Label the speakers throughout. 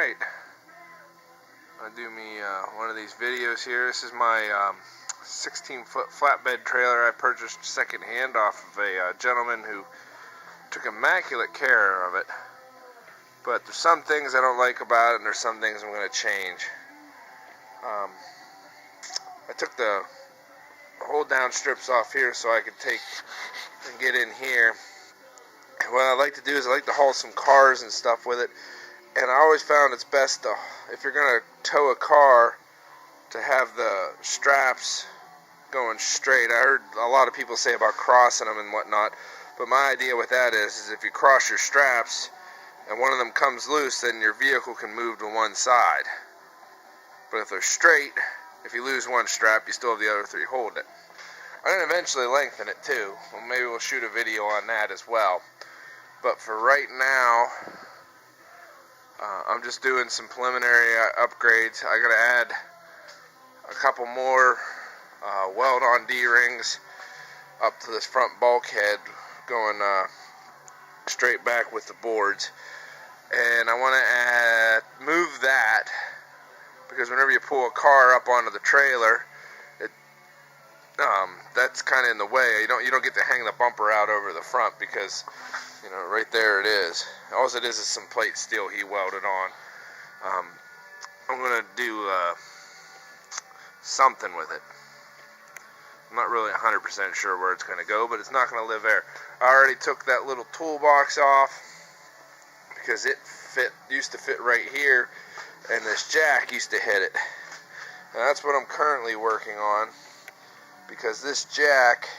Speaker 1: Alright, I'll do me one of these videos here. This is my 16-foot flatbed trailer I purchased secondhand off of a gentleman who took immaculate care of it. But there's some things I don't like about it, and there's some things I'm going to change. I took the hold down strips off here so I could take and get in here. And what I like to do is I like to haul some cars and stuff with it. And I always found it's best to, if you're going to tow a car, to have the straps going straight. I heard a lot of people say about crossing them and whatnot, but my idea with that is if you cross your straps and one of them comes loose, then your vehicle can move to one side. But if they're straight, if you lose one strap, you still have the other three holding it. I'm going to eventually lengthen it too. Well, maybe we'll shoot a video on that as well. But for right now, I'm just doing some preliminary upgrades. I'm going to add a couple more weld-on D-rings up to this front bulkhead, going straight back with the boards. And I want to move that, because whenever you pull a car up onto the trailer, that's kind of in the way. You don't get to hang the bumper out over the front, because right there it is. All it is some plate steel he welded on. I'm gonna do something with it. I'm not really 100% sure where it's gonna go, but it's not gonna live there. I already took that little toolbox off because it used to fit right here, and this jack used to hit it. And that's what I'm currently working on, because this jack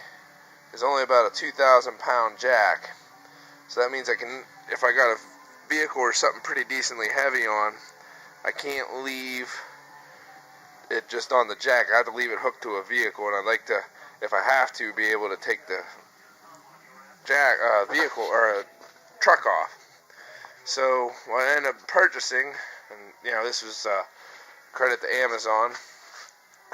Speaker 1: is only about a 2,000 pound jack. So that means I can, if I got a vehicle or something pretty decently heavy on, I can't leave it just on the jack. I have to leave it hooked to a vehicle, and I'd like to, if I have to, be able to take the jack vehicle or a truck off. So what I ended up purchasing, and this was credit to Amazon.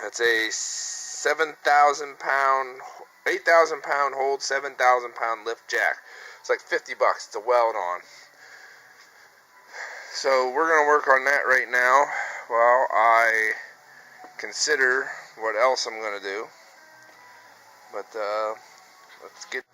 Speaker 1: It's a 7,000 pound, 8,000 pound hold, 7,000 pound lift jack. It's like $50. It's a weld on. So we're going to work on that right now while I consider what else I'm going to do. But let's get...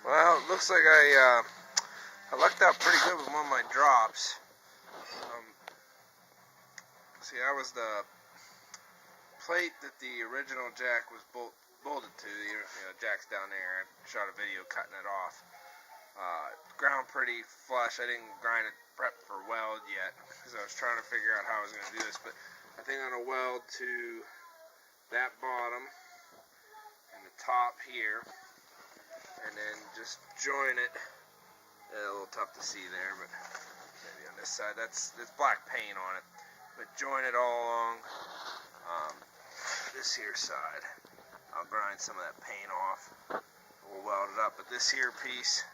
Speaker 1: Well, it looks like I lucked out pretty good with one of my drops. See, I was the plate that the original jack was bolted to. Jack's down there. I shot a video cutting it off. Ground pretty flush. I didn't grind it prep for weld yet, because I was trying to figure out how I was going to do this. But I think I'm going to weld to that bottom and the top here, and then just join it. A little tough to see there, but maybe on this side. There's black paint on it. But join it all along this here side. I'll grind some of that paint off. We'll weld it up. But this here piece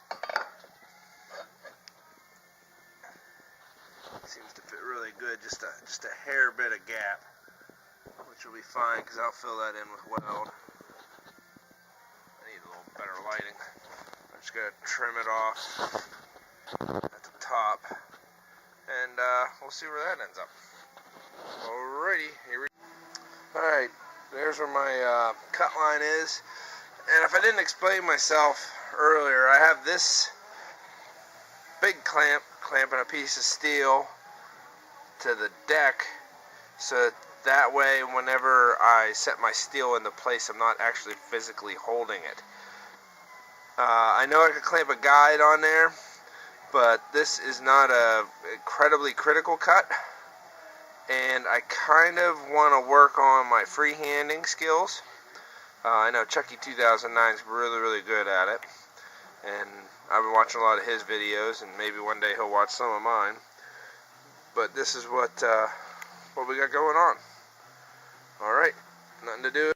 Speaker 1: seems to fit really good. Just a hair bit of gap, which which will be fine because I'll fill that in with weld. I need a little better lighting. I'm just going to trim it off at the top, and we'll see where that ends up. Alrighty, here we go. Alright, there's where my cut line is. And if I didn't explain myself earlier, I have this big clamp clamping a piece of steel to the deck, so that way whenever I set my steel into place, I'm not actually physically holding it. I know I could clamp a guide on there, but this is not a incredibly critical cut, and I kind of want to work on my freehanding skills. I know Chucky 2009 is really good at it, and I've been watching a lot of his videos, and maybe one day he'll watch some of mine. But this is what we got going on. Alright, nothing to do.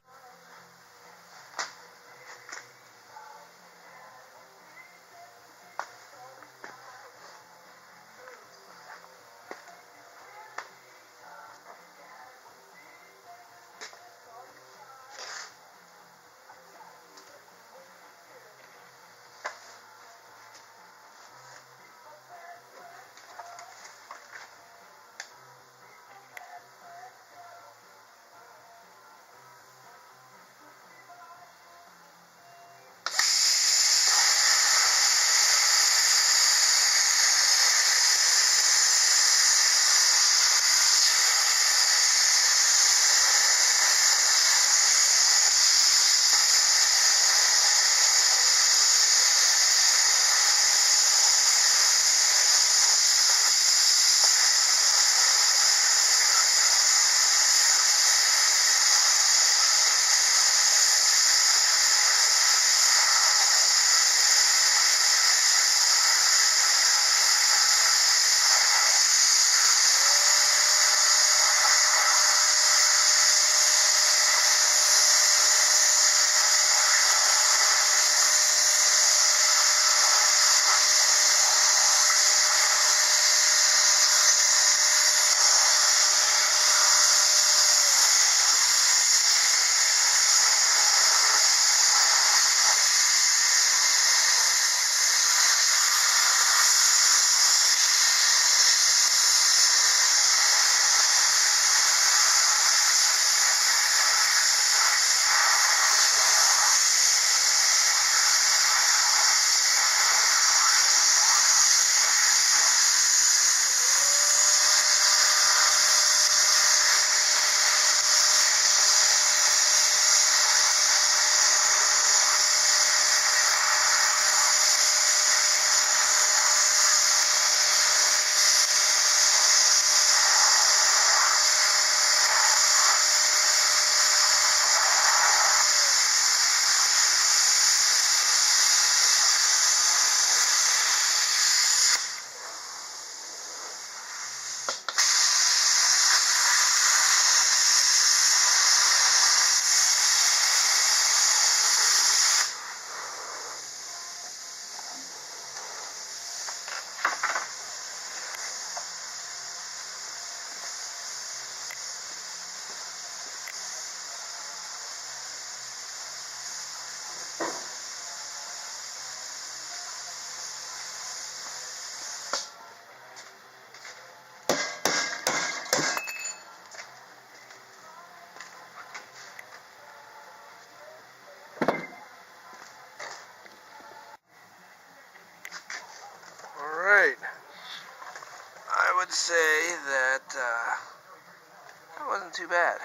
Speaker 1: I would say that that wasn't too bad.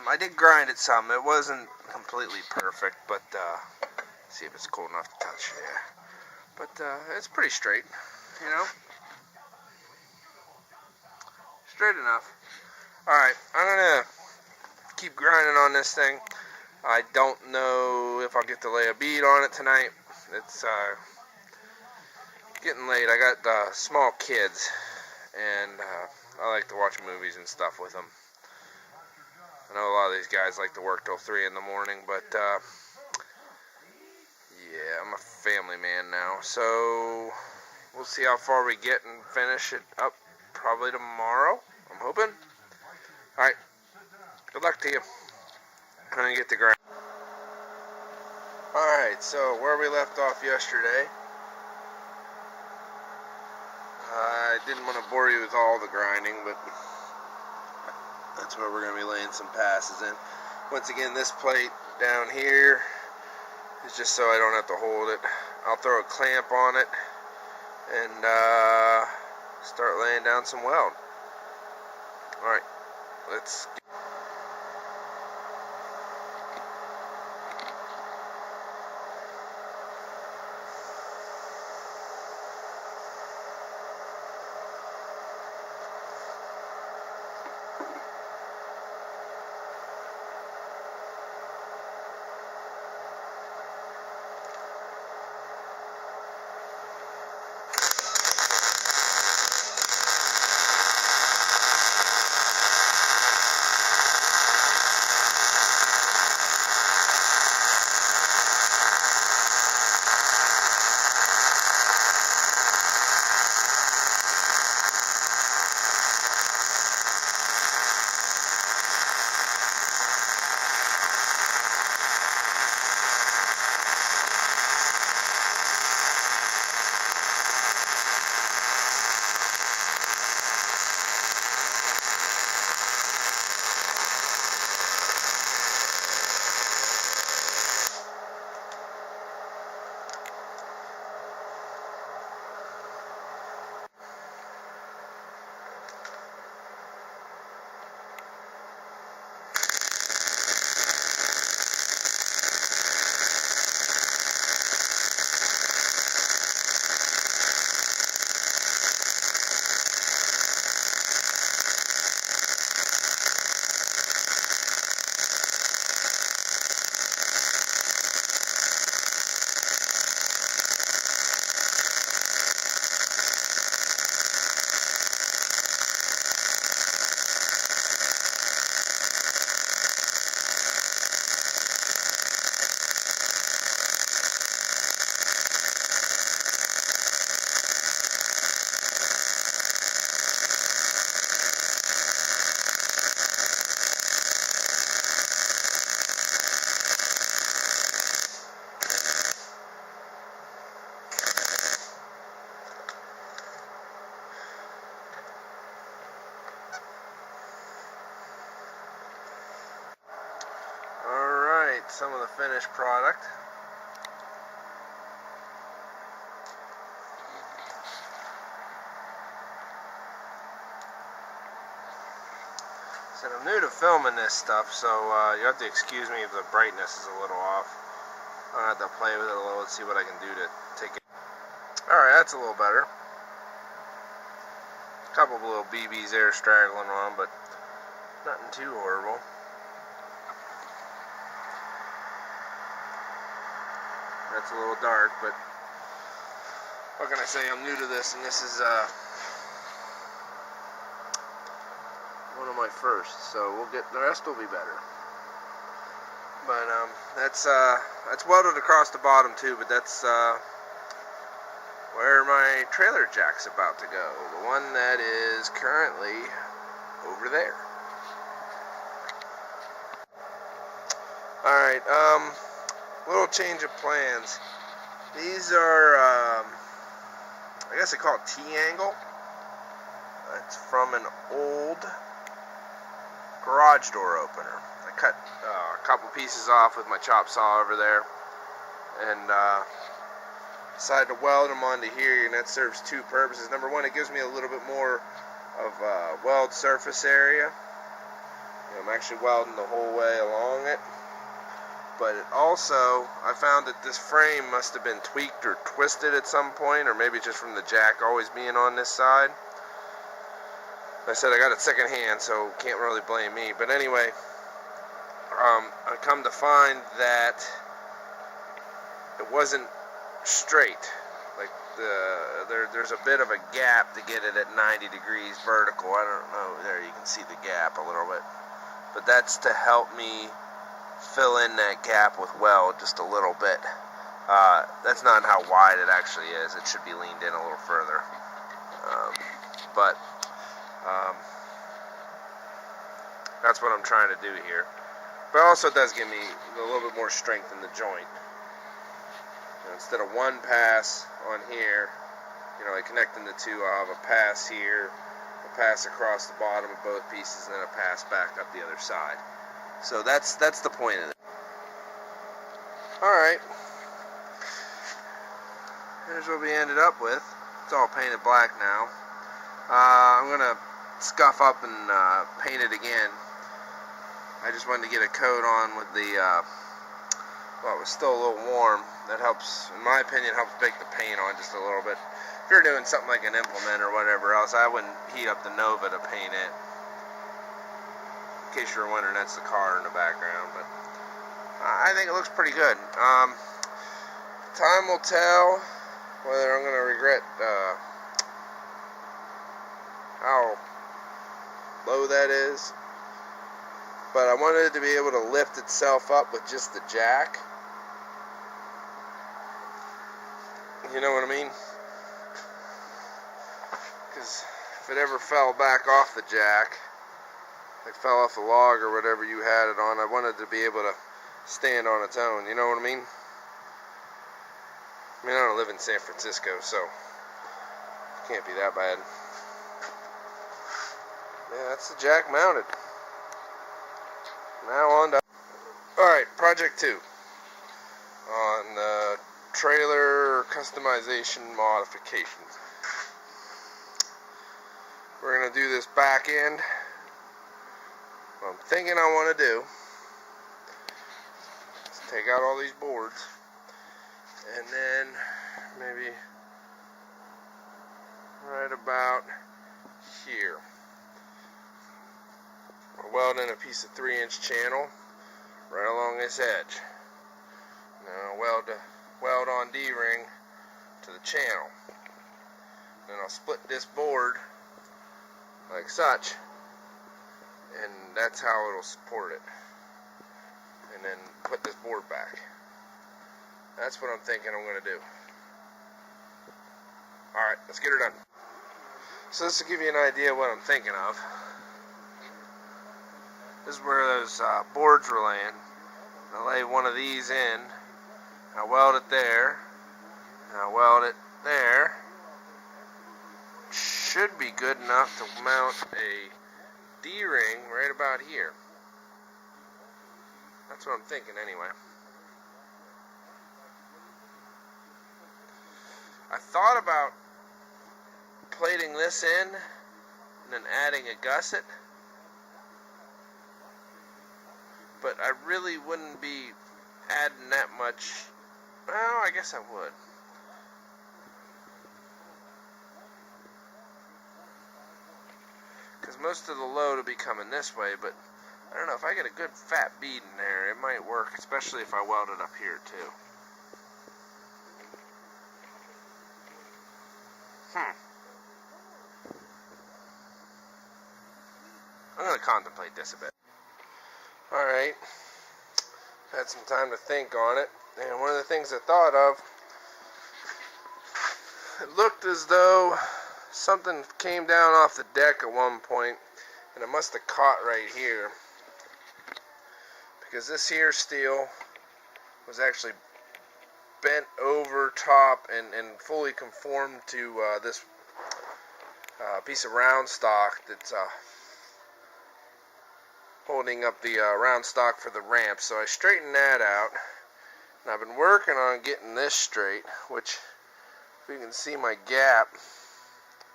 Speaker 1: I did grind it some. It wasn't completely perfect, but see if it's cool enough to touch. Yeah, but it's pretty straight, you know, straight enough. All right, I'm gonna keep grinding on this thing. I don't know if I'll get to lay a bead on it tonight. It's getting late. I got small kids, and I like to watch movies and stuff with them. I know a lot of these guys like to work till 3 in the morning, but yeah, I'm a family man now, so we'll see how far we get and finish it up probably tomorrow, I'm hoping. Alright, good luck to you. I'm going to get the grind. Alright, so where we left off yesterday, I didn't want to bore you with all the grinding, but that's where we're going to be laying some passes in. Once again, this plate down here is just so I don't have to hold it. I'll throw a clamp on it and start laying down some weld. Alright, let's get some of the finished product. So I'm new to filming this stuff, so you have to excuse me if the brightness is a little off. I'll have to play with it a little and see what I can do to take it. Alright, that's a little better. A couple of little BBs there straggling on, but nothing too horrible. That's a little dark, but what can I say? I'm new to this, and this is one of my first, so we'll get the rest will be better. But that's welded across the bottom too, but that's where my trailer jack's about to go. The one that is currently over there. Alright, little change of plans. These are, I guess they call it T-angle. It's from an old garage door opener. I cut a couple pieces off with my chop saw over there, and decided to weld them onto here, and that serves two purposes. Number one, it gives me a little bit more of weld surface area. You know, I'm actually welding the whole way along it. But it also, I found that this frame must have been tweaked or twisted at some point, or maybe just from the jack always being on this side. I said I got it second hand, so can't really blame me. But anyway, I come to find that it wasn't straight. Like there's a bit of a gap to get it at 90 degrees vertical. I don't know, there you can see the gap a little bit. But that's to help me fill in that gap with weld just a little bit. That's not how wide it actually is. It should be leaned in a little further. But that's what I'm trying to do here. But also it does give me a little bit more strength in the joint. Instead of one pass on here, like connecting the two, I'll have a pass here, a pass across the bottom of both pieces, and then a pass back up the other side. So that's the point of it. Alright. Here's what we ended up with. It's all painted black now. I'm going to scuff up and paint it again. I just wanted to get a coat on with the, well, it was still a little warm. That helps, in my opinion, helps bake the paint on just a little bit. If you're doing something like an implement or whatever else, I wouldn't heat up the Nova to paint it. In case you're wondering, that's the car in the background. But I think it looks pretty good. Time will tell whether I'm going to regret how low that is. But I wanted it to be able to lift itself up with just the jack. You know what I mean? Because if it ever fell back off the jack, like fell off the log or whatever you had it on, I wanted to be able to stand on its own. You know what I mean? I mean, I don't live in San Francisco, so it can't be that bad. Yeah, that's the jack mounted. Now on to... Alright, project 2. On the trailer customization modifications. We're going to do this back end. What I'm thinking I want to do is take out all these boards and then maybe right about here we'll weld in a piece of 3-inch channel right along this edge. Now weld on D-ring to the channel. Then I'll split this board like such, and that's how it'll support it. And then put this board back. That's what I'm thinking I'm going to do. Alright, let's get her done. So this will give you an idea of what I'm thinking of. This is where those boards were laying. I lay one of these in. I weld it there. And I weld it there. Should be good enough to mount a D-ring right about here. That's what I'm thinking anyway. I thought about plating this in and then adding a gusset, but I really wouldn't be adding that much. Well, I guess I would. Because most of the load will be coming this way, but I don't know, if I get a good fat bead in there, it might work, especially if I weld it up here too. I'm going to contemplate this a bit. Alright, had some time to think on it, and one of the things I thought of, it looked as though something came down off the deck at one point, and it must have caught right here, because this here steel was actually bent over top and fully conformed to this piece of round stock that's holding up the round stock for the ramp. So I straightened that out, and I've been working on getting this straight, which, if you can see my gap,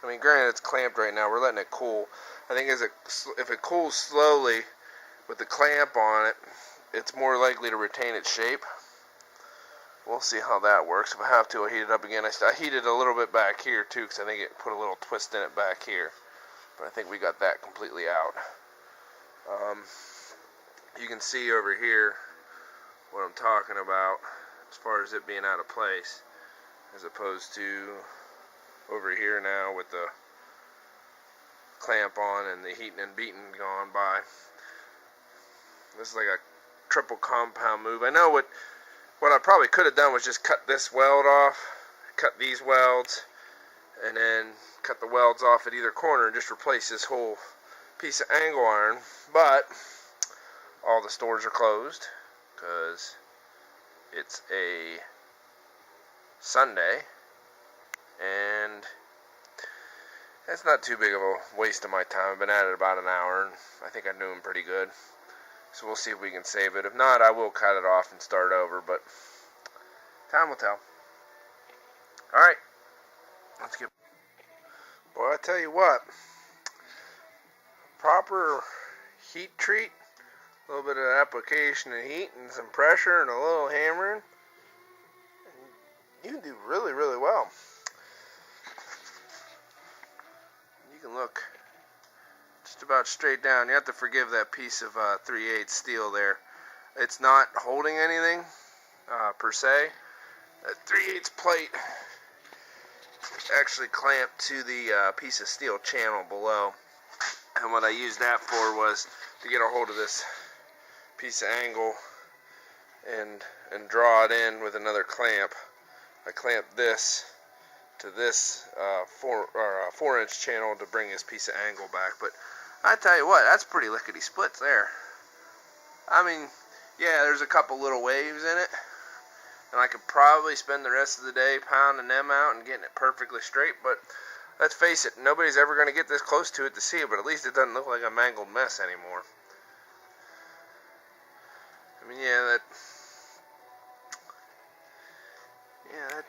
Speaker 1: I mean, granted it's clamped right now, we're letting it cool. I think if it cools slowly with the clamp on it, it's more likely to retain its shape. We'll see how that works. If I have to, I'll heat it up again. I heated a little bit back here too, because I think it put a little twist in it back here, but I think we got that completely out. You can see over here what I'm talking about as far as it being out of place, as opposed to over here now with the clamp on and the heating and beating gone by. This is like a triple compound move. I know what What I probably could have done was just cut this weld off, cut these welds, and then cut the welds off at either corner and just replace this whole piece of angle iron. But all the stores are closed because it's a Sunday, and it's not too big of a waste of my time. I've been at it about an hour, and I think I'm doing pretty good. So we'll see if we can save it. If not, I will cut it off and start over, but time will tell. Alright, let's get... Boy, I tell you what, proper heat treat, a little bit of application of heat and some pressure and a little hammering, you can do really, really well. You can look just about straight down. You have to forgive that piece of 3/8 steel there. It's not holding anything per se. That 3/8 plate actually clamped to the piece of steel channel below, and what I used that for was to get a hold of this piece of angle and draw it in with another clamp. I clamped this to this 4-inch channel to bring this piece of angle back. But I tell you what, that's pretty lickety splits there. I mean, yeah, there's a couple little waves in it, and I could probably spend the rest of the day pounding them out and getting it perfectly straight, but let's face it, nobody's ever going to get this close to it to see it, but at least it doesn't look like a mangled mess anymore. I mean, yeah,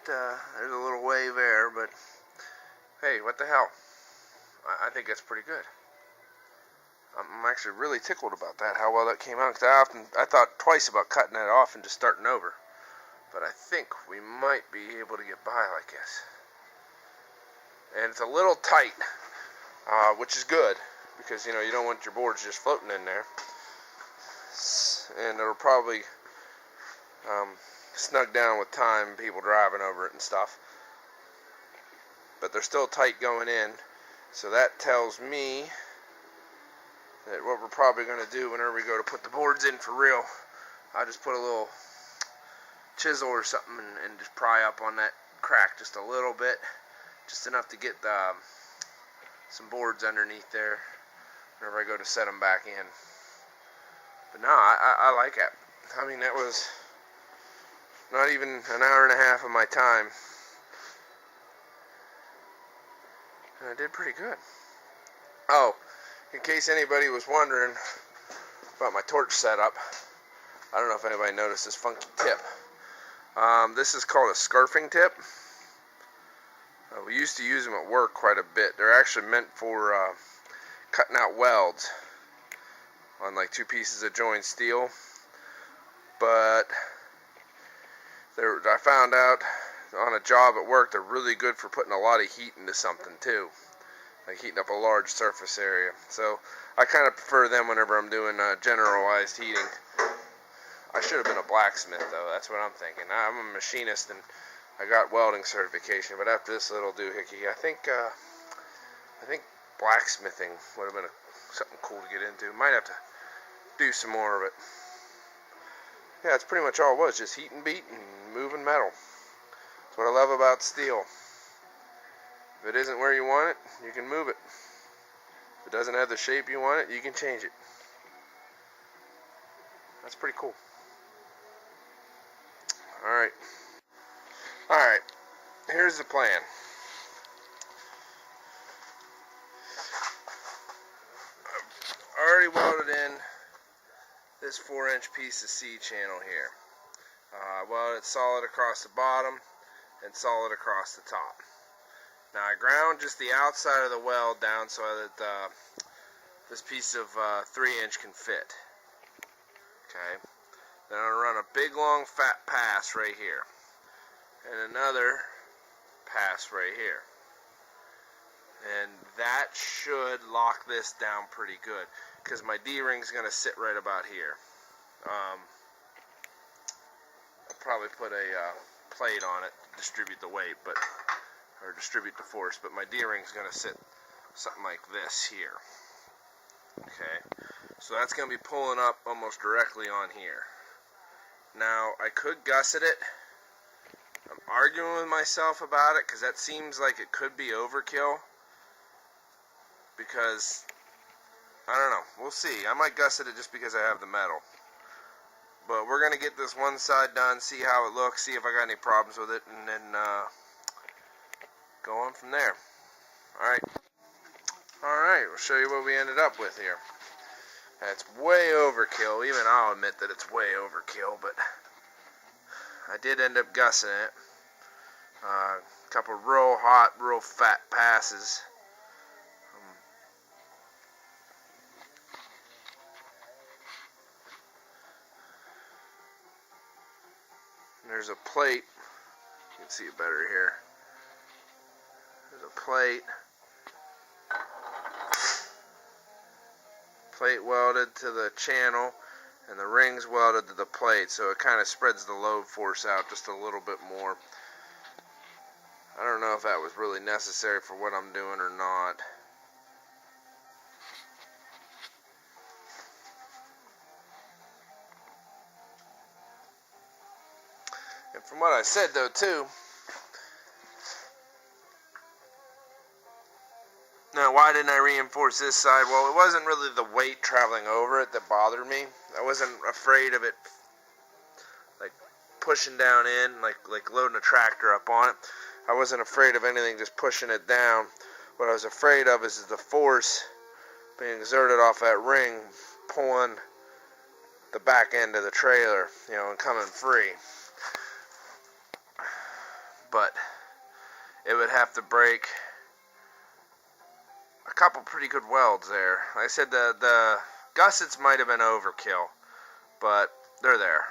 Speaker 1: there's a little wave there, but hey, what the hell? I think that's pretty good. I'm actually really tickled about that, how well that came out, because I thought twice about cutting that off and just starting over. But I think we might be able to get by like this. And it's a little tight, which is good, because you know you don't want your boards just floating in there. And it'll probably snug down with time, people driving over it and stuff. But they're still tight going in, so that tells me that what we're probably going to do whenever we go to put the boards in for real, I'll just put a little chisel or something and just pry up on that crack just a little bit, just enough to get some boards underneath there whenever I go to set them back in. But no, I like it. I mean, that was not even an hour and a half of my time, and I did pretty good. Oh, in case anybody was wondering about my torch setup, I don't know if anybody noticed this funky tip. This is called a scarfing tip. We used to use them at work quite a bit. They're actually meant for cutting out welds on like 2 pieces of joined steel. But I found out on a job at work they're really good for putting a lot of heat into something too, like heating up a large surface area. So I kind of prefer them whenever I'm doing generalized heating. I should have been a blacksmith though, that's what I'm thinking. I'm a machinist and I got welding certification, but after this little doohickey, I think blacksmithing would have been something cool to get into. Might have to do some more of it. Yeah, that's pretty much all it was, just heat and beat and moving metal. That's what I love about steel. If it isn't where you want it, you can move it. If it doesn't have the shape you want it, you can change it. That's pretty cool. Alright, here's the plan. I've already welded in this 4-inch piece of C-channel here. Welded it solid across the bottom and solid across the top. Now I ground just the outside of the weld down so that this piece of 3-inch can fit. Okay. Then I'm going to run a big long fat pass right here. And another pass right here. And that should lock this down pretty good, because my D-ring is going to sit right about here. I'll probably put a plate on it to distribute the weight, or distribute the force, but my D-ring is going to sit something like this here. Okay, so that's going to be pulling up almost directly on here. Now, I could gusset it. I'm arguing with myself about it because that seems like it could be overkill. Because, I don't know. We'll see. I might gusset it just because I have the metal. But we're going to get this one side done, see how it looks, see if I got any problems with it, and then go on from there. Alright, we'll show you what we ended up with here. That's way overkill. Even I'll admit that it's way overkill, but I did end up gusseting it. A couple real hot, real fat passes. There's a plate. You can see it better here. There's a plate. Plate welded to the channel, and the rings welded to the plate, so it kind of spreads the load force out just a little bit more. I don't know if that was really necessary for what I'm doing or not. And from what I said though too, now why didn't I reinforce this side? Well, it wasn't really the weight traveling over it that bothered me. I wasn't afraid of it like pushing down in, like loading a tractor up on it. I wasn't afraid of anything just pushing it down. What I was afraid of is the force being exerted off that ring, pulling the back end of the trailer, you know, and coming free. But it would have to break a couple pretty good welds there. Like I said, the gussets might have been overkill, but they're there.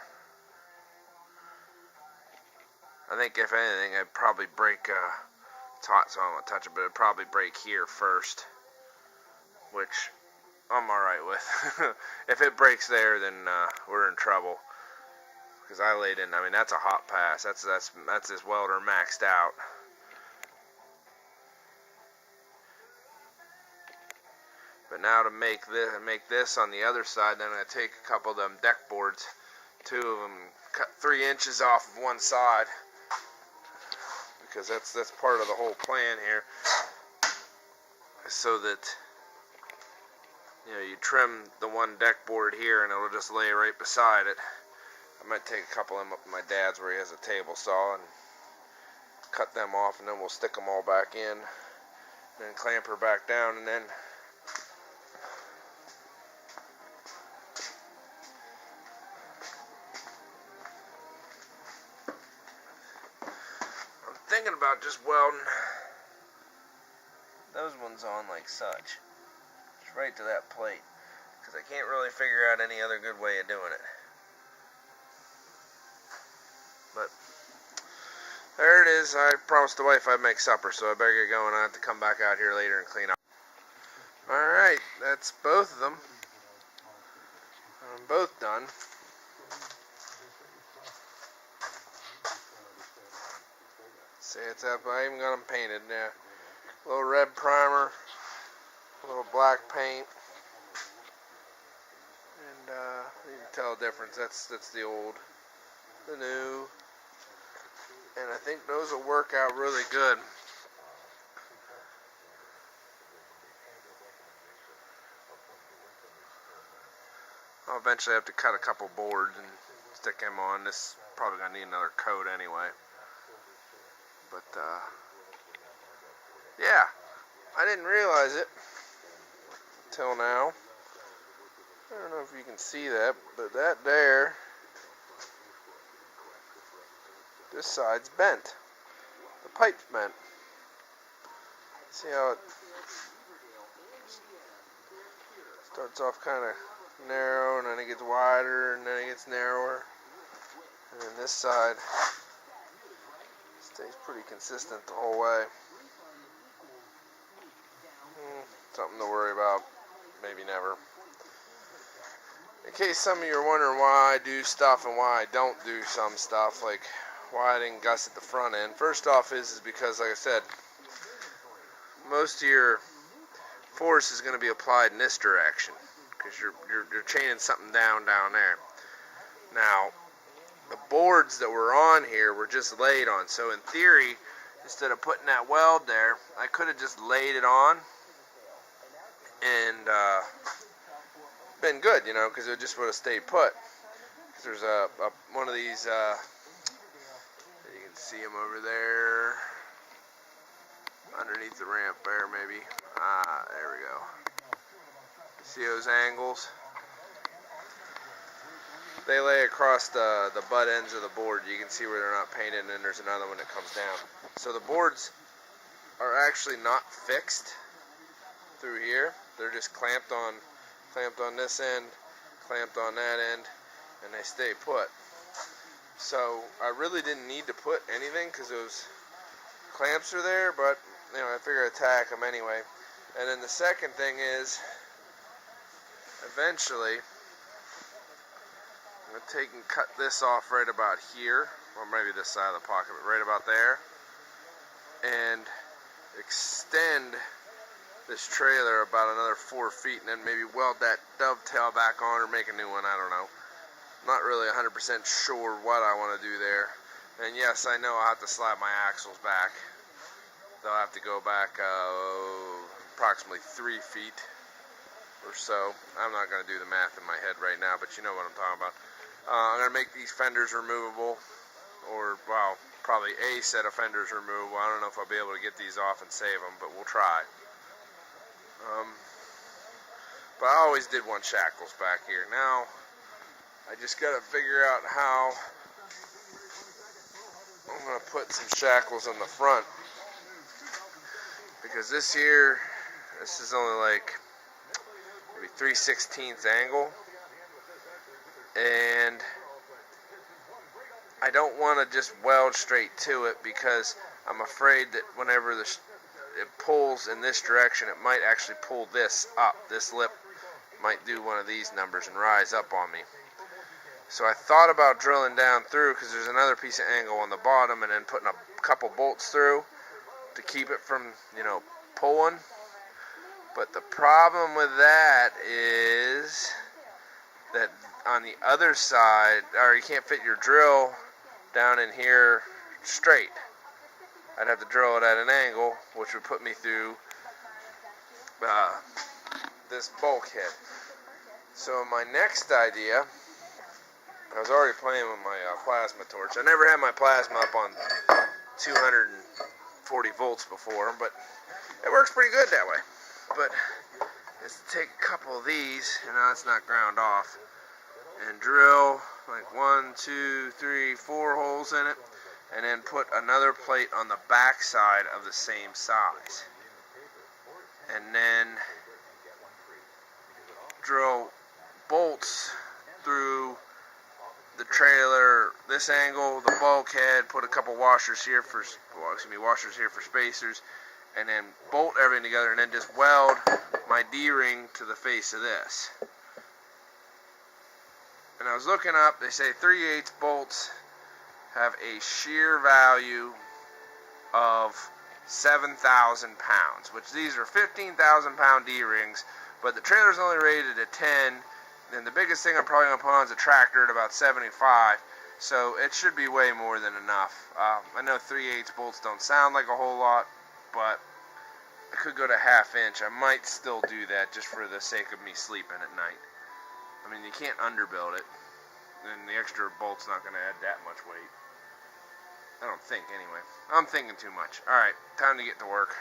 Speaker 1: I think if anything, I'd probably break, it's hot so I don't want to touch it, but it'd probably break here first, which I'm alright with. If it breaks there, then we're in trouble. Because I laid in, I mean, that's a hot pass. That's this welder maxed out. But now to make this on the other side, then I'm going to take a couple of them deck boards, 2 of them, cut 3 inches off of one side. Because that's part of the whole plan here, so that you trim the one deck board here and it'll just lay right beside it. I might take a couple of them up to my dad's where he has a table saw and cut them off, and then we'll stick them all back in, and then clamp her back down, and then thinking about just welding those ones on like such, just right to that plate, because I can't really figure out any other good way of doing it. But there it is. I promised the wife I'd make supper, so I better get going. I have to come back out here later and clean up. Alright, that's both of them. I'm both done. See, it's up. I even got them painted now. A little red primer, a little black paint, and you can tell the difference. That's the old, the new, and I think those will work out really good. I'll eventually have to cut a couple boards and stick them on. This is probably gonna need another coat anyway. But, yeah, I didn't realize it until now. I don't know if you can see that, but that there, this side's bent. The pipe's bent. See how it starts off kind of narrow, and then it gets wider, and then it gets narrower. And then this side stays pretty consistent the whole way. Something to worry about. Maybe never. In case some of you are wondering why I do stuff and why I don't do some stuff, like why I didn't gusset the front end. First off is because, like I said, most of your force is going to be applied in this direction, because you're chaining something down there. Now, the boards that were on here were just laid on. So in theory, instead of putting that weld there, I could have just laid it on and been good, you know, because it just would have stayed put. There's one of these, you can see them over there, underneath the ramp there maybe. There we go. See those angles? They lay across the butt ends of the board. You can see where they're not painted, and then there's another one that comes down. So the boards are actually not fixed through here. They're just clamped on this end, clamped on that end, and they stay put. So I really didn't need to put anything because those clamps are there, but you know, I figure I'd tack them anyway. And then the second thing is, eventually, I'm going to take and cut this off right about here, or maybe this side of the pocket, but right about there, and extend this trailer about another 4 feet, and then maybe weld that dovetail back on or make a new one. I don't know. Not really 100% sure what I want to do there. And yes, I know I'll have to slide my axles back. They'll have to go back approximately 3 feet or so. I'm not going to do the math in my head right now, but you know what I'm talking about. I'm going to make these fenders removable, or, well, probably a set of fenders removable. I don't know if I'll be able to get these off and save them, but we'll try. But I always did want shackles back here. Now, I just got to figure out how I'm going to put some shackles on the front. Because this here, this is only like maybe 3/16 angle. And I don't want to just weld straight to it because I'm afraid that whenever it pulls in this direction, it might actually pull this up. This lip might do one of these numbers and rise up on me. So I thought about drilling down through because there's another piece of angle on the bottom, and then putting a couple bolts through to keep it from, you know, pulling. But the problem with that is that on the other side, or you can't fit your drill down in here straight. I'd have to drill it at an angle, which would put me through this bulkhead. So my next idea, I was already playing with my plasma torch. I never had my plasma up on 240 volts before, but it works pretty good that way. But is to take a couple of these, and now it's not ground off, and drill like 1, 2, 3, 4 holes in it, and then put another plate on the back side of the same size, and then drill bolts through the trailer, this angle, the bulkhead, put a couple washers here for, washers here for spacers, and then bolt everything together, and then just weld my D-ring to the face of this. And I was looking up, they say 3/8 bolts have a shear value of 7,000 pounds, which these are 15,000 pound D-rings, but the trailer's only rated at 10, and the biggest thing I'm probably going to put on is a tractor at about 75, so it should be way more than enough. I know 3/8 bolts don't sound like a whole lot, but I could go to 1/2 inch. I might still do that just for the sake of me sleeping at night. I mean, you can't underbuild it, and the extra bolt's not going to add that much weight. I don't think, anyway. I'm thinking too much. Alright, time to get to work.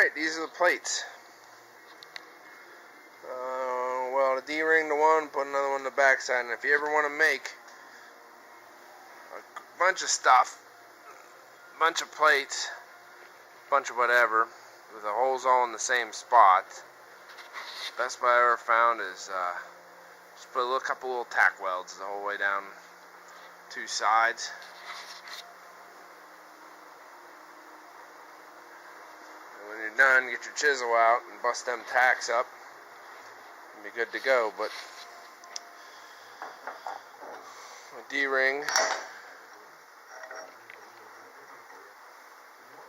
Speaker 1: Alright, these are the plates. Well, to D-ring the one, put another one on the backside. And if you ever want to make a bunch of stuff, a bunch of plates, a bunch of whatever, with the holes all in the same spot, best buy I ever found is just put a couple little tack welds the whole way down two sides. And when you're done, get your chisel out and bust them tacks up and be good to go. But a D-ring,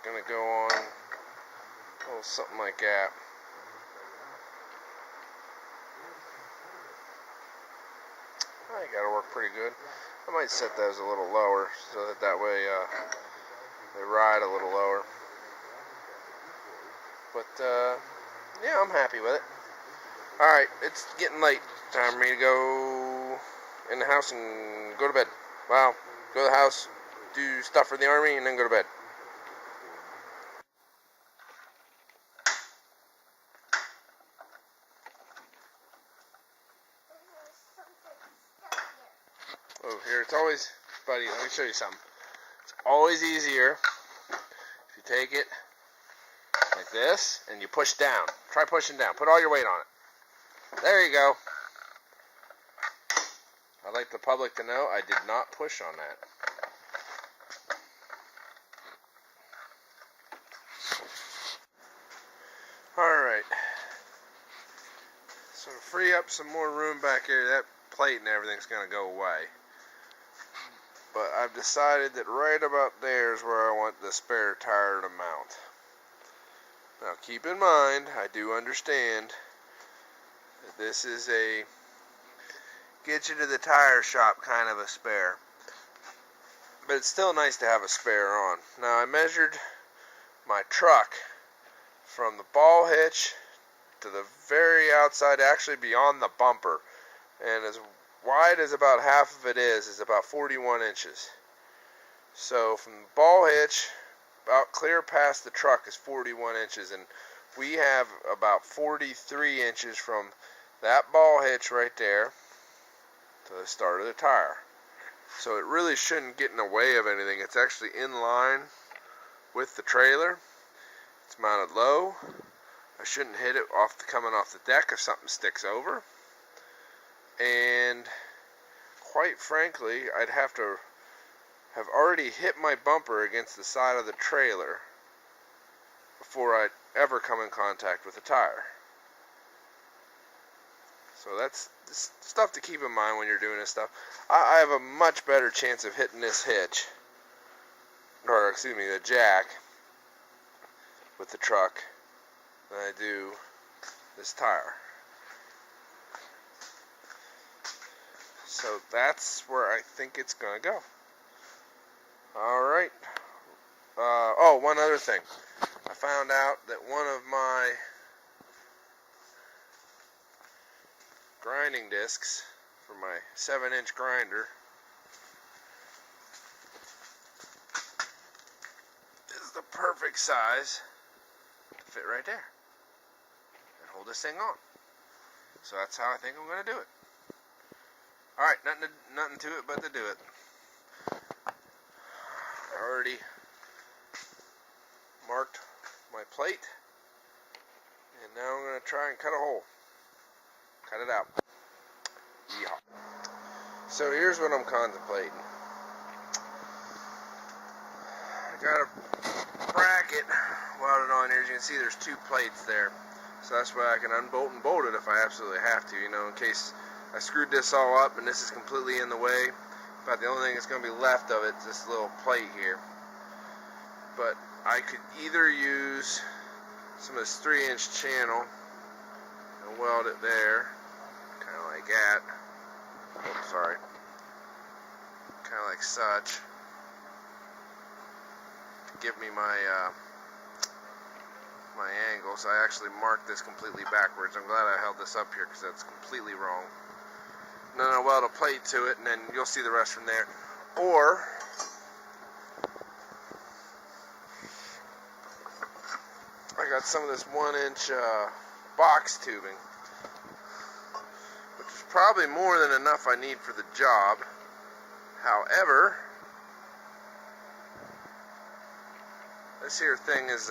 Speaker 1: gonna go on a little something like that. I gotta work pretty good. I might set those a little lower so that way they ride a little lower. But yeah, I'm happy with it. Alright, it's getting late. Time for me to go in the house and go to bed. Well, go to the house, do stuff for the army, and then go to bed. Oh, here, it's always, buddy, let me show you something. It's always easier if you take it like this and you push down. Try pushing down. Put all your weight on it. There you go. I'd like the public to know I did not push on that. Alright. So to free up some more room back here, that plate and everything's going to go away. But I've decided that right about there is where I want the spare tire to mount. Now keep in mind, I do understand that this is a get you to the tire shop kind of a spare. But it's still nice to have a spare on. Now I measured my truck from the ball hitch to the very outside, actually beyond the bumper. And as wide as about half of it is about 41 inches. So from the ball hitch about clear past the truck is 41 inches, and we have about 43 inches from that ball hitch right there to the start of the tire. So it really shouldn't get in the way of anything. It's actually in line with the trailer. It's mounted low. I shouldn't hit it coming off the deck if something sticks over. And quite frankly, I'd have to have already hit my bumper against the side of the trailer before I'd ever come in contact with the tire. So that's stuff to keep in mind when you're doing this stuff. I have a much better chance of hitting this hitch, or excuse me, the jack with the truck than I do this tire. So that's where I think it's going to go. Alright. Oh, one other thing. I found out that one of my grinding discs for my 7-inch grinder is the perfect size to fit right there and hold this thing on. So that's how I think I'm going to do it. Alright, nothing to it but to do it. I already marked my plate, and now I'm going to try and cut a hole. Cut it out. Yeehaw. So here's what I'm contemplating. I got a bracket welded on here. As you can see, there's two plates there. So that's why I can unbolt and bolt it if I absolutely have to, you know, in case I screwed this all up and this is completely in the way. About the only thing that's going to be left of it is this little plate here. But I could either use some of this 3-inch channel and weld it there, kind of like that. Oh, sorry. Kind of like such. To give me my my angles. I actually marked this completely backwards. I'm glad I held this up here because that's completely wrong. And then I'll weld a plate to it, and then you'll see the rest from there. Or I got some of this 1-inch box tubing, which is probably more than enough I need for the job. However, this here thing is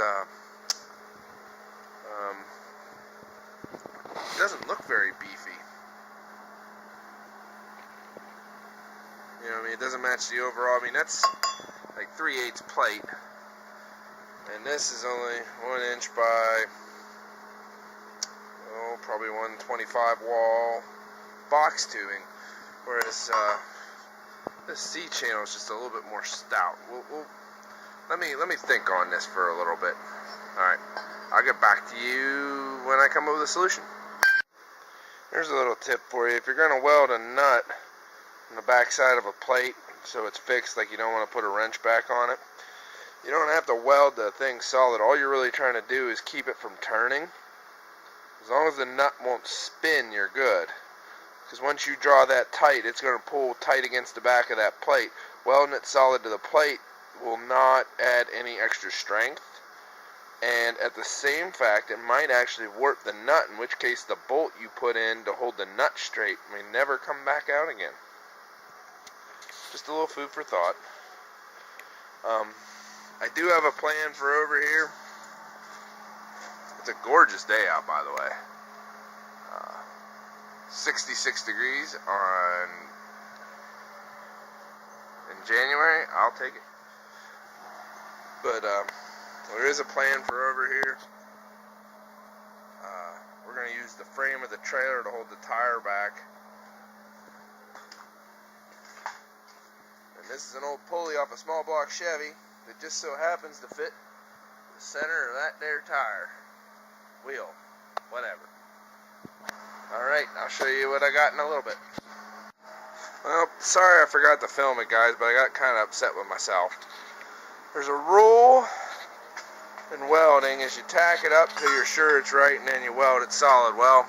Speaker 1: doesn't look very beefy. You know what I mean? It doesn't match the overall. I mean, that's like 3/8 plate. And this is only 1 inch by, probably 125 wall box tubing. Whereas this C channel is just a little bit more stout. Let me think on this for a little bit. Alright, I'll get back to you when I come up with a solution. Here's a little tip for you. If you're going to weld a nut on the back side of a plate so it's fixed, like you don't want to put a wrench back on it, you don't have to weld the thing solid. All you're really trying to do is keep it from turning. As long as the nut won't spin, you're good. Because once you draw that tight, it's going to pull tight against the back of that plate. Welding it solid to the plate will not add any extra strength. And at the same fact, it might actually warp the nut, in which case the bolt you put in to hold the nut straight may never come back out again. Just a little food for thought. I do have a plan for over here. It's a gorgeous day out, by the way. 66 degrees in January. I'll take it. But there is a plan for over here. We're going to use the frame of the trailer to hold the tire back. And this is an old pulley off a small block Chevy that just so happens to fit the center of that there tire. Wheel. Whatever. Alright, I'll show you what I got in a little bit. Well, sorry I forgot to film it, guys, but I got kind of upset with myself. There's a rule in welding is you tack it up till you're sure it's right and then you weld it solid. Well,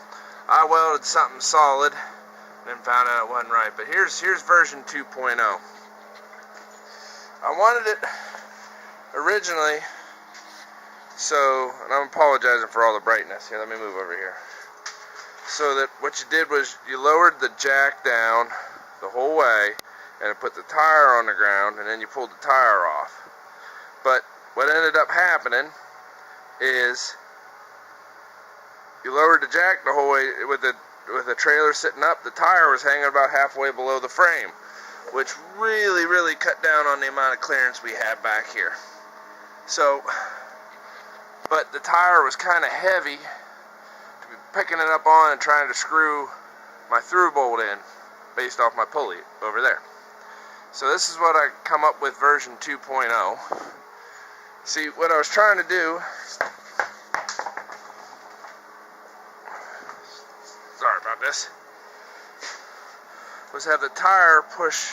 Speaker 1: I welded something solid and then found out it wasn't right. But here's version 2.0. I wanted it originally so, and I'm apologizing for all the brightness. Here, let me move over here. So that what you did was you lowered the jack down the whole way and it put the tire on the ground and then you pulled the tire off. But what ended up happening is you lowered the jack the whole way with the trailer sitting up. The tire was hanging about halfway below the frame, which really cut down on the amount of clearance we had back here. So, but the tire was kind of heavy to be picking it up on and trying to screw my through bolt in based off my pulley over there. So this is what I come up with version 2.0. See, what I was trying to do, sorry about this, was have the tire push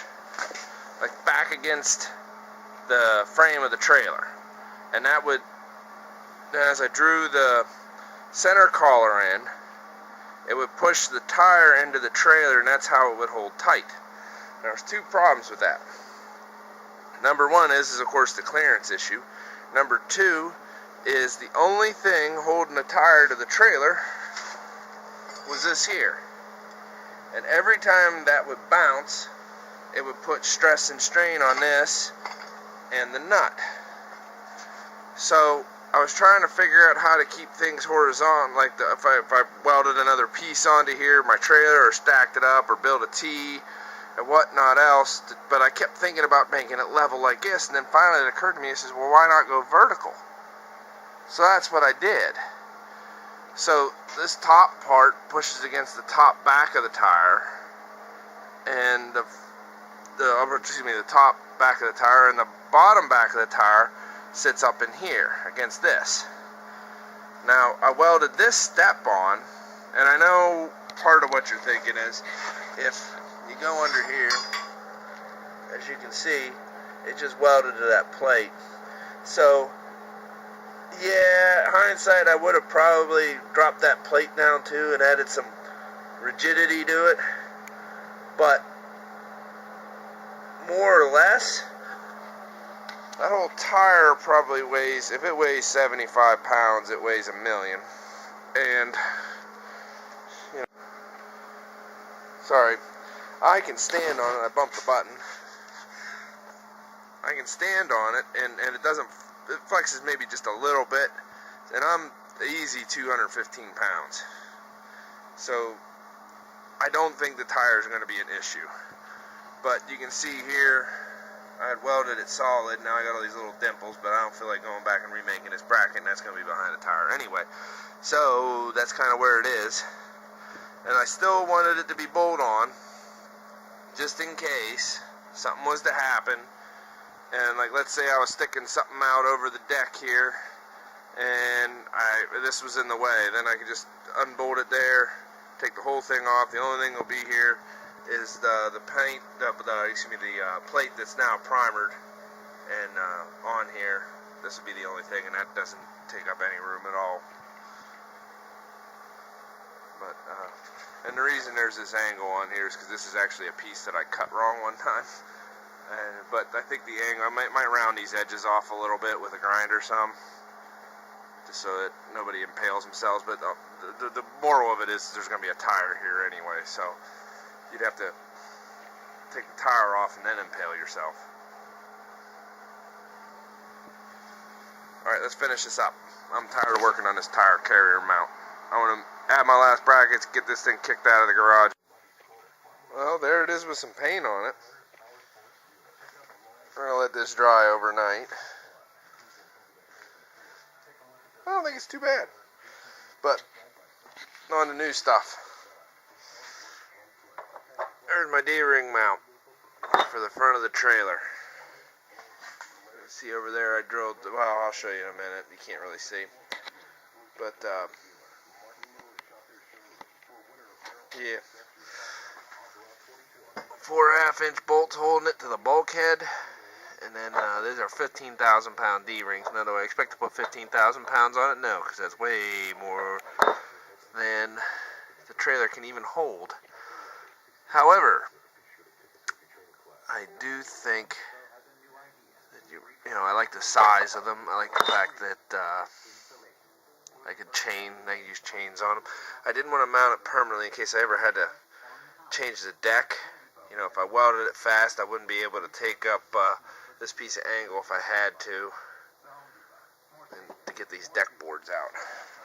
Speaker 1: like back against the frame of the trailer. And that would, as I drew the center collar in, it would push the tire into the trailer and that's how it would hold tight. Now, there's two problems with that. Number one is of course the clearance issue. Number two is the only thing holding the tire to the trailer was this here. And every time that would bounce, it would put stress and strain on this and the nut. So I was trying to figure out how to keep things horizontal, like if I welded another piece onto here, my trailer, or stacked it up, or built a T, and whatnot else, but I kept thinking about making it level like this, and then finally it occurred to me, it says, well, why not go vertical? So that's what I did. So this top part pushes against the top back of the tire, and the top back of the tire, and the bottom back of the tire sits up in here against this. Now, I welded this step on, and I know part of what you're thinking is, if you go under here, as you can see, it just welded to that plate. So, yeah, hindsight, I would have probably dropped that plate down too and added some rigidity to it. But, more or less, That whole tire probably weighs, if it weighs 75 pounds, it weighs 1,000,000. And, you know, sorry, I can stand on it. I bumped the button. I can stand on it, and it doesn't, it flexes maybe just a little bit, and I'm easy 215 pounds. So, I don't think the tires are going to be an issue. But you can see here, I had welded it solid. Now I got all these little dimples, but I don't feel like going back and remaking this bracket, and that's going to be behind the tire anyway. So that's kind of where it is. And I still wanted it to be bolt on, just in case something was to happen. And like, let's say I was sticking something out over the deck here, and this was in the way. Then I could just unbolt it there, take the whole thing off. The only thing that'll be here is the paint, the plate that's now primered and on here. This will be the only thing, and that doesn't take up any room at all. But and the reason there's this angle on here is because this is actually a piece that I cut wrong one time. But I think the angle, I might round these edges off a little bit with a grinder some, just so that nobody impales themselves. But the moral of it is there's going to be a tire here anyway, so you'd have to take the tire off and then impale yourself. Alright, let's finish this up. I'm tired of working on this tire carrier mount. I want to add my last brackets, get this thing kicked out of the garage. Well, there it is with some paint on it. We're going to let this dry overnight. I don't think it's too bad. But, on to new stuff. There's my D-ring mount for the front of the trailer. See over there, I drilled, well, I'll show you in a minute. You can't really see. But, yeah. 4.5 inch bolts holding it to the bulkhead. And then, these are 15,000 pound D-rings. Now, do I expect to put 15,000 pounds on it? No, because that's way more than the trailer can even hold. However, I do think that I like the size of them. I like the fact that I could use chains on them. I didn't want to mount it permanently in case I ever had to change the deck. You know, if I welded it fast, I wouldn't be able to take up this piece of angle if I had to, and to get these deck boards out,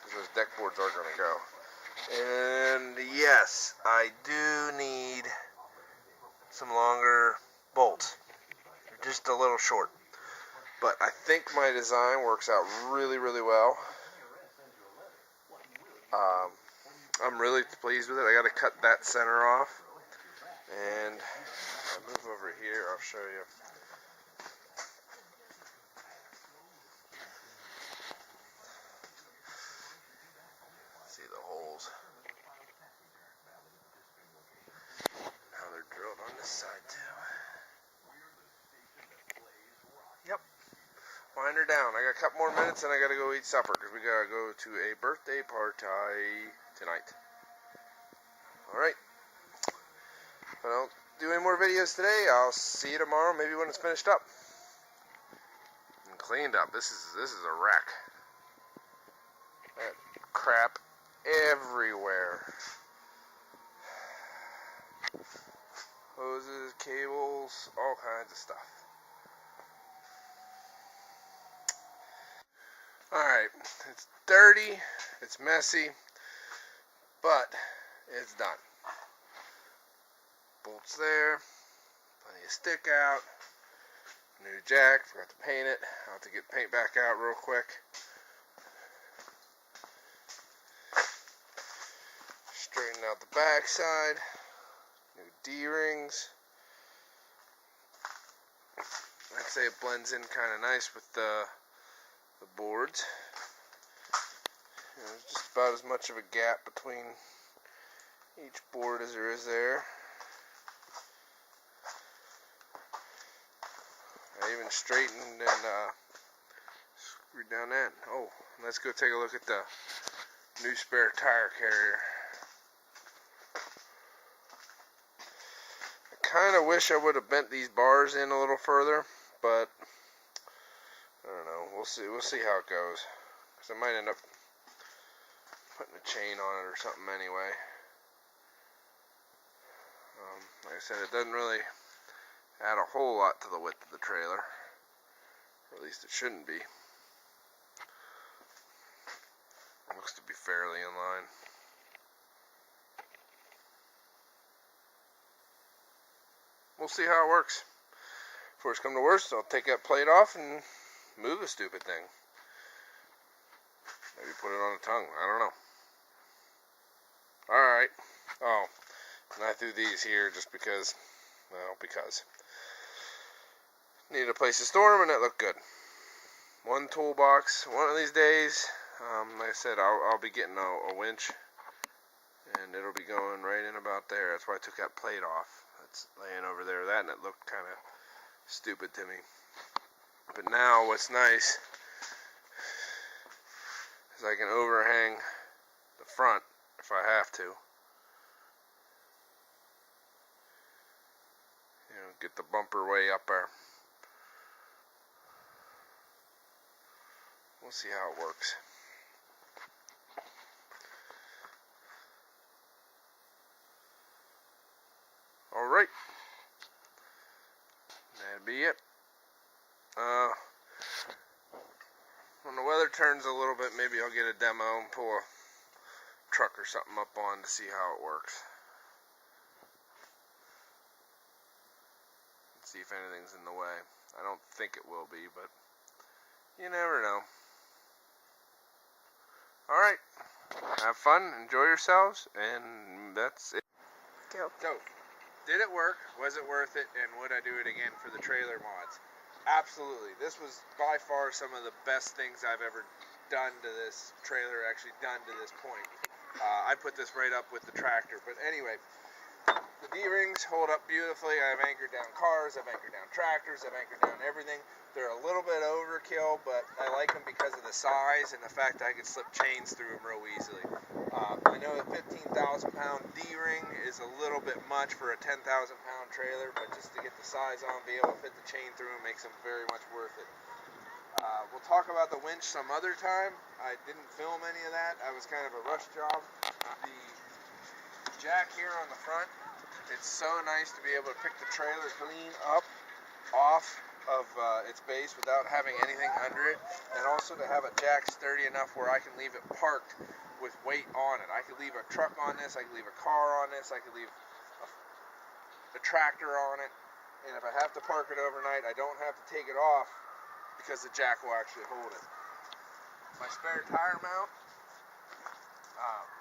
Speaker 1: because those deck boards are going to go. And yes, I do need some longer bolts. They're just a little short, but I think my design works out really, really well. I'm really pleased with it. I got to cut that center off, and I'll move over here. I'll show you. See the holes. Now they're drilled on this side too. Yep. Wind her down. I got a couple more minutes and I gotta go eat supper because we gotta go to a birthday party tonight. Alright. If I don't do any more videos today, I'll see you tomorrow, maybe when it's finished up. And cleaned up. This is a wreck. That crap everywhere. Hoses, cables, all kinds of stuff. Alright, it's dirty, it's messy, but it's done. Bolts there, plenty of stick out, new jack, forgot to paint it. I'll have to get paint back out real quick. Straighten out the back side, new D-rings. I'd say it blends in kind of nice with the boards. There's just about as much of a gap between each board as there is there. I even straightened and screwed down that. Oh, let's go take a look at the new spare tire carrier. I kind of wish I would have bent these bars in a little further, but I don't know. We'll see how it goes. Because I might end up putting a chain on it or something anyway. Like I said, it doesn't really add a whole lot to the width of the trailer. Or at least it shouldn't be. It looks to be fairly in line. We'll see how it works. If worst come to worst, I'll take that plate off and move the stupid thing. Maybe put it on the tongue. I don't know. Alright. Oh. And I threw these here just because. Well, because. Needed a place to store them and it looked good. One toolbox. One of these days, like I said, I'll be getting a winch. And it'll be going right in about there. That's why I took that plate off. It's laying over there. That and it looked kind of stupid to me. But now what's nice is I can overhang the front if I have to. You know, get the bumper way up there. We'll see how it works. Alright. That'd be it. When the weather turns a little bit, maybe I'll get a demo and pull a truck or something up on to see how it works. See if anything's in the way. I don't think it will be, but you never know. Alright. Have fun, enjoy yourselves, and that's it.
Speaker 2: Go.
Speaker 1: So, did it work? Was it worth it? And would I do it again for the trailer mods? Absolutely. This was by far some of the best things I've ever done to this trailer, actually done to this point. I put this right up with the tractor. But anyway, the D-rings hold up beautifully. I've anchored down cars, I've anchored down tractors, I've anchored down everything. They're a little bit overkill, but I like them because of the size and the fact that I can slip chains through them real easily. I know a 15,000 pound D-ring is a little bit much for a 10,000 pound trailer, but just to get the size on, be able to fit the chain through them makes them very much worth it. We'll talk about the winch some other time. I didn't film any of that. I was kind of a rush job. The jack here on the front, it's so nice to be able to pick the trailer clean up off of its base without having anything under it, and also to have a jack sturdy enough where I can leave it parked with weight on it. I could leave a truck on this, I could leave a car on this, I could leave a tractor on it, and if I have to park it overnight, I don't have to take it off because the jack will actually hold it. My spare tire mount,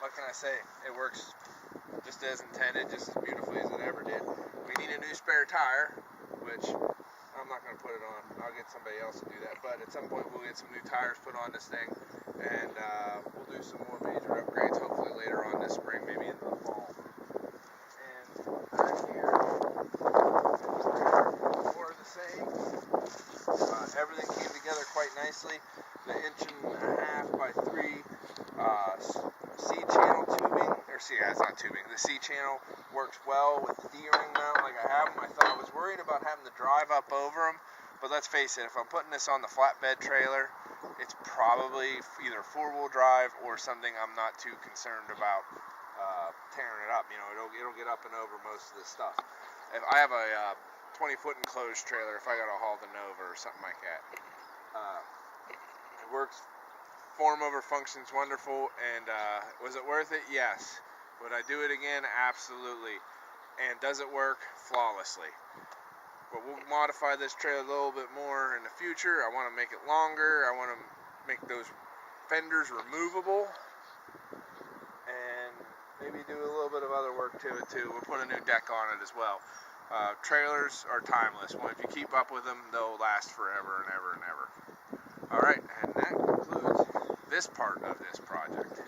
Speaker 1: what can I say? It works just as intended, just as beautifully as it ever did. We need a new spare tire, which I'm not going to put it on. I'll get somebody else to do that. But at some point we'll get some new tires put on this thing, and we'll do some more major upgrades hopefully later on this spring, maybe in the fall. And back here, more of the same. Everything came together quite nicely. The 1.5 by 3 C-channel tubing, it's not tubing, the C-channel works well with the D-ring mount like I have them. I was worried about having to drive up over them, but let's face it, if I'm putting this on the flatbed trailer, it's probably either 4-wheel drive or something I'm not too concerned about tearing it up. You know, it'll get up and over most of this stuff. If I have a 20-foot enclosed trailer, if I gotta haul the Nova or something like that, it works. Form over functions wonderful, and was it worth it? Yes. Would I do it again? Absolutely. And does it work? Flawlessly. But we'll modify this trailer a little bit more in the future. I want to make it longer. I want to make those fenders removable, and maybe do a little bit of other work to it too. We'll put a new deck on it as well. Trailers are timeless. Well, if you keep up with them, they'll last forever and ever and ever. Alright, and that concludes this part of this project.